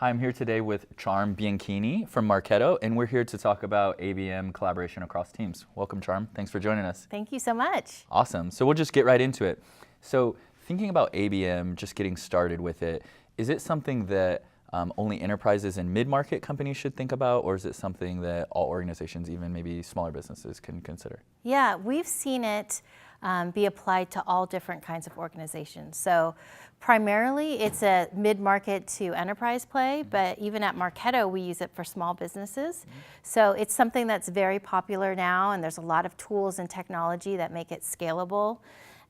Hi, I'm here today with Charm Bianchini from Marketo, and we're here to talk about ABM collaboration across teams. Welcome, Charm. Thanks for joining us. Thank you so much. Awesome. So we'll just get right into it. So thinking about ABM, just getting started with it, is it something that only enterprises and mid-market companies should think about, or is it something that all organizations, even maybe smaller businesses, can consider? Yeah, we've seen it be applied to all different kinds of organizations. So primarily it's a mid-market to enterprise play, but even at Marketo we use it for small businesses. So it's something that's very popular now, and there's a lot of tools and technology that make it scalable.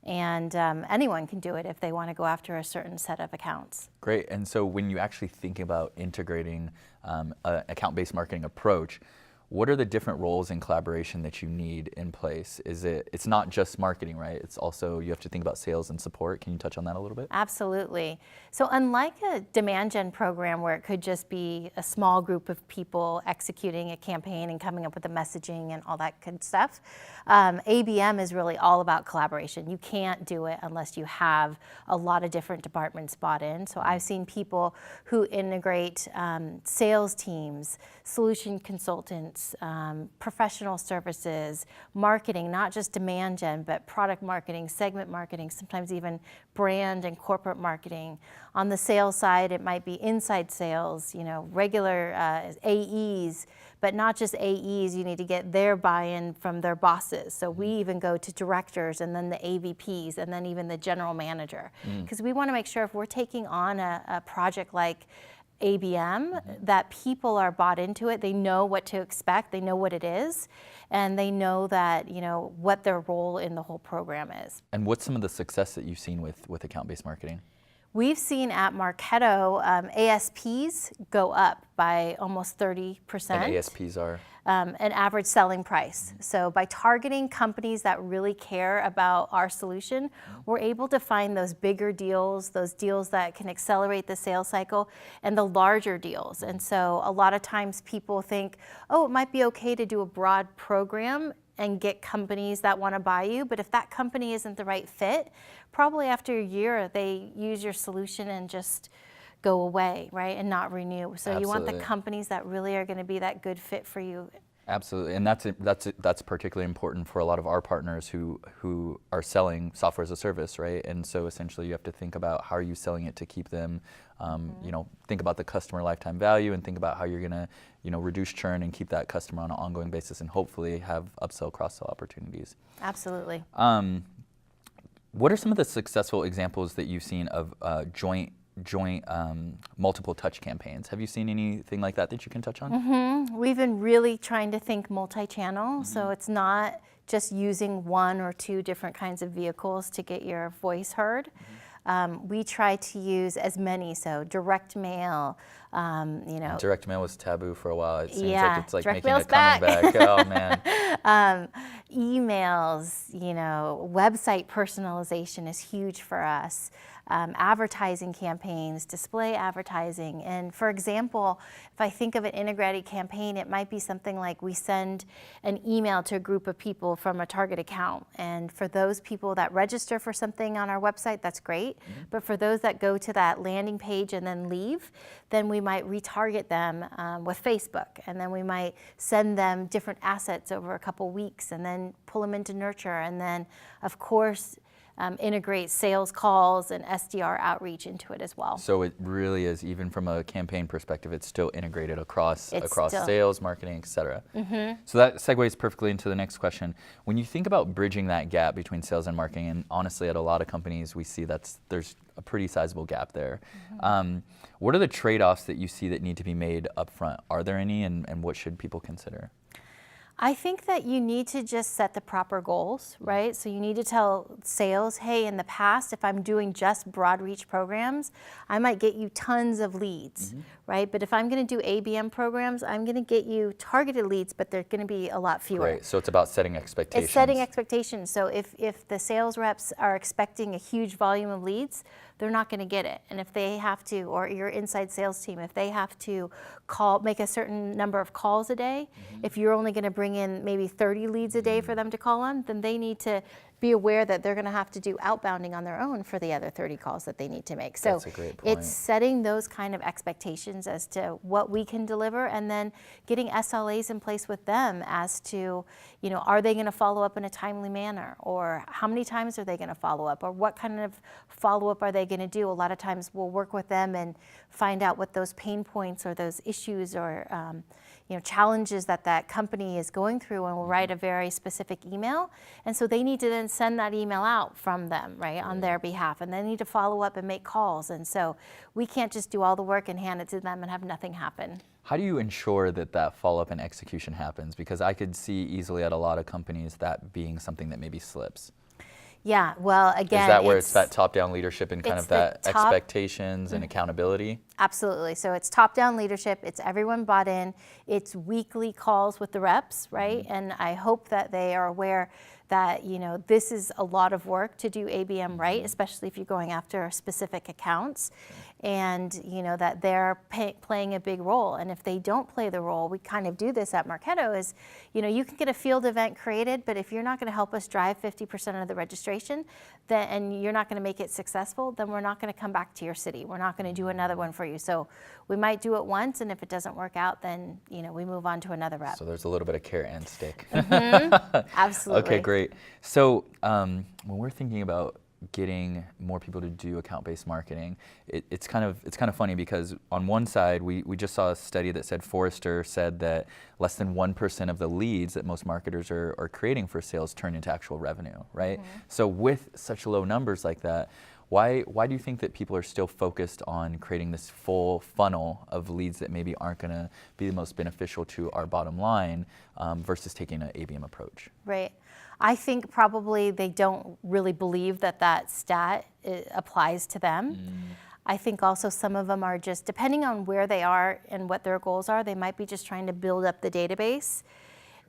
And anyone can do it if they want to go after a certain set of accounts. Great. And so when you actually think about integrating an account-based marketing approach, what are the different roles in collaboration that you need in place? It's not just marketing, right? It's also, you have to think about sales and support. Can you touch on that a little bit? Absolutely. So unlike a demand gen program where it could just be a small group of people executing a campaign and coming up with the messaging and all that good stuff, ABM is really all about collaboration. You can't do it unless you have a lot of different departments bought in. So I've seen people who integrate sales teams, solution consultants, professional services, marketing, not just demand gen, but product marketing, segment marketing, sometimes even brand and corporate marketing. On the sales side, it might be inside sales, regular AEs, but not just AEs, you need to get their buy-in from their bosses. So we even go to directors and then the AVPs and then even the general manager. Because we want to make sure if we're taking on a project like ABM, that people are bought into it, they know what to expect, they know what it is, and they know that, what their role in the whole program is. And what's some of the success that you've seen with account-based marketing? We've seen at Marketo ASPs go up by almost 30%. And ASPs are? An average selling price. So by targeting companies that really care about our solution, we're able to find those bigger deals, those deals that can accelerate the sales cycle, and the larger deals. And so a lot of times people think, oh, it might be okay to do a broad program and get companies that want to buy you, but if that company isn't the right fit, probably after a year they use your solution and just go away, right, and not renew. So you want the companies that really are going to be that good fit for you. Absolutely, and that's particularly important for a lot of our partners who are selling software as a service, right? And so essentially you have to think about how are you selling it to keep them, think about the customer lifetime value and think about how you're going to, reduce churn and keep that customer on an ongoing basis and hopefully have upsell, cross-sell opportunities. Absolutely. What are some of the successful examples that you've seen of joint multiple touch campaigns? Have you seen anything like that you can touch on? We've been really trying to think multi-channel, so it's not just using one or two different kinds of vehicles to get your voice heard. We try to use as many, so direct mail, Direct mail was taboo for a while. It seems yeah, like it's like direct making mail's a coming back. Oh man. Emails, website personalization is huge for us. Advertising campaigns, display advertising. And for example, if I think of an integrated campaign, it might be something like we send an email to a group of people from a target account. And for those people that register for something on our website, that's great. But for those that go to that landing page and then leave, then we might retarget them with Facebook. And then we might send them different assets over a couple weeks and then pull them into Nurture. And then, of course, integrate sales calls and SDR outreach into it as well. So it really is, even from a campaign perspective, it's still integrated across sales, marketing, et cetera. So that segues perfectly into the next question. When you think about bridging that gap between sales and marketing, and honestly at a lot of companies we see there's a pretty sizable gap there. What are the trade-offs that you see that need to be made up front? Are there any, and what should people consider? I think that you need to just set the proper goals, right? So you need to tell sales, hey, in the past, if I'm doing just broad reach programs, I might get you tons of leads, right? But if I'm going to do ABM programs, I'm going to get you targeted leads, but they're going to be a lot fewer. Great. So it's about setting expectations. It's setting expectations. So if the sales reps are expecting a huge volume of leads, they're not going to get it. And if they have to, or your inside sales team, if they have to make a certain number of calls a day, if you're only going to bring in maybe 30 leads a day for them to call on, then they need to be aware that they're going to have to do outbounding on their own for the other 30 calls that they need to make. So that's a great point. It's setting those kind of expectations as to what we can deliver, and then getting SLAs in place with them as to, are they going to follow up in a timely manner, or how many times are they going to follow up, or what kind of follow-up are they going to do. A lot of times we'll work with them and find out what those pain points or those issues or challenges that company is going through, and we'll write a very specific email. And so they need to then send that email out from them, right, on their behalf, and they need to follow up and make calls. And so we can't just do all the work and hand it to them and have nothing happen. How do you ensure that follow-up and execution happens? Because I could see easily at a lot of companies that being something that maybe slips. Yeah, well, again, is that where it's that top-down leadership and kind of that expectations and accountability? Absolutely. So it's top-down leadership. It's everyone bought in. It's weekly calls with the reps, right? And I hope that they are aware that, this is a lot of work to do ABM right, especially if you're going after specific accounts, and, that they're playing a big role. And if they don't play the role, we kind of do this at Marketo, is, you can get a field event created, but if you're not going to help us drive 50% of the registration, then, and you're not going to make it successful, then we're not going to come back to your city. We're not going to do another one for you. So we might do it once, and if it doesn't work out, then, we move on to another rep. So there's a little bit of carrot and stick. Absolutely. Okay, great. So when we're thinking about getting more people to do account-based marketing, it's kind of funny, because on one side we just saw a study that said Forrester said that less than 1% of the leads that most marketers are creating for sales turn into actual revenue, right? So with such low numbers like that, why do you think that people are still focused on creating this full funnel of leads that maybe aren't going to be the most beneficial to our bottom line versus taking an ABM approach? Right. I think probably they don't really believe that stat applies to them. I think also some of them are just, depending on where they are and what their goals are, they might be just trying to build up the database.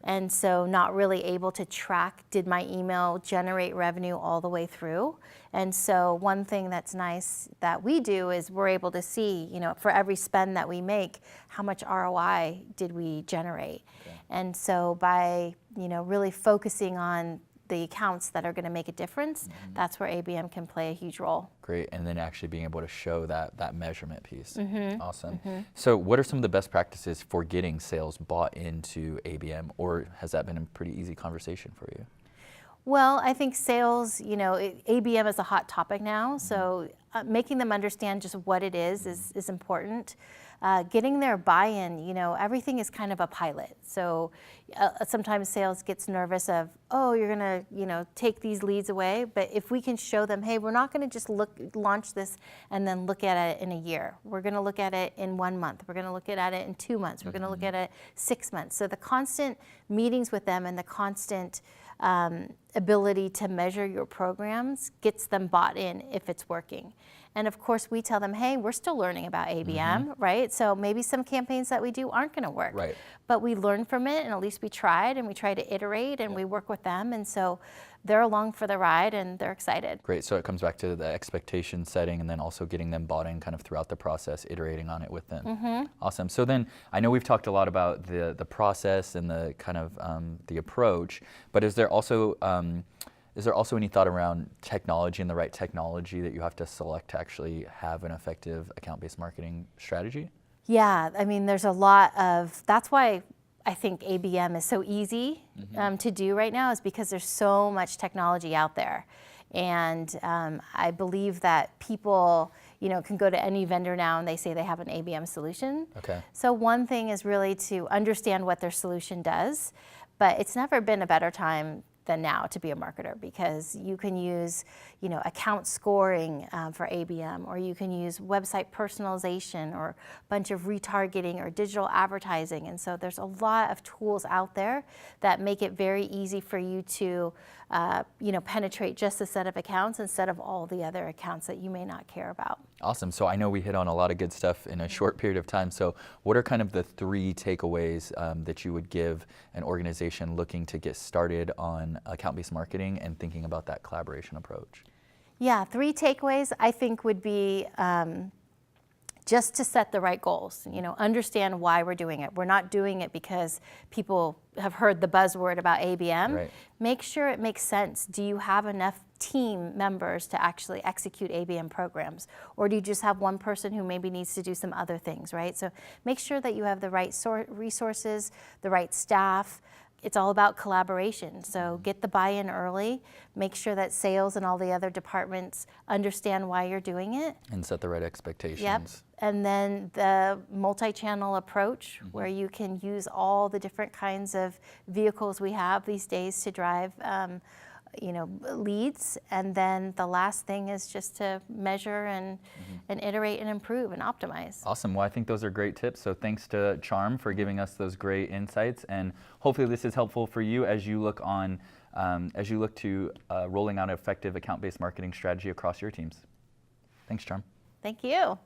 And so not really able to track, did my email generate revenue all the way through? And so one thing that's nice that we do is we're able to see, for every spend that we make, how much ROI did we generate? Okay. And so by, really focusing on the accounts that are going to make a difference, that's where ABM can play a huge role. Great, and then actually being able to show that measurement piece. Awesome. So what are some of the best practices for getting sales bought into ABM, or has that been a pretty easy conversation for you? Well, I think sales, ABM is a hot topic now, so making them understand just what it is important. Getting their buy-in, everything is kind of a pilot. So sometimes sales gets nervous of, oh, you're gonna, take these leads away. But if we can show them, hey, we're not gonna just launch this and then look at it in a year. We're gonna look at it in 1 month. We're gonna look at it in 2 months. We're gonna look at it 6 months. So the constant meetings with them and the constant ability to measure your programs gets them bought in if it's working. And of course, we tell them, hey, we're still learning about ABM, right? So maybe some campaigns that we do aren't going to work. Right. But we learn from it, and at least we tried, and we try to iterate, and we work with them. And so they're along for the ride, and they're excited. Great. So it comes back to the expectation setting, and then also getting them bought in kind of throughout the process, iterating on it with them. Awesome. So then I know we've talked a lot about the process and the kind of the approach, but is there also any thought around technology and the right technology that you have to select to actually have an effective account-based marketing strategy? Yeah, I mean, there's a lot of, that's why I think ABM is so easy to do right now, is because there's so much technology out there. And I believe that people, can go to any vendor now and they say they have an ABM solution. Okay. So one thing is really to understand what their solution does, but it's never been a better time than now to be a marketer, because you can use, account scoring for ABM, or you can use website personalization, or a bunch of retargeting or digital advertising. And so there's a lot of tools out there that make it very easy for you to, penetrate just a set of accounts instead of all the other accounts that you may not care about. Awesome. So I know we hit on a lot of good stuff in a short period of time. So what are kind of the 3 takeaways that you would give an organization looking to get started on account-based marketing and thinking about that collaboration approach? Yeah, 3 takeaways I think would be just to set the right goals. Understand why we're doing it. We're not doing it because people have heard the buzzword about ABM. Right. Make sure it makes sense. Do you have enough team members to actually execute ABM programs? Or do you just have one person who maybe needs to do some other things, right? So make sure that you have the right resources, the right staff. It's all about collaboration. So get the buy-in early, make sure that sales and all the other departments understand why you're doing it. And set the right expectations. Yep. And then the multi-channel approach, where you can use all the different kinds of vehicles we have these days to drive leads. And then the last thing is just to measure and iterate and improve and optimize. Awesome. Well, I think those are great tips. So thanks to Charm for giving us those great insights. And hopefully this is helpful for you as you look to rolling out an effective account-based marketing strategy across your teams. Thanks, Charm. Thank you.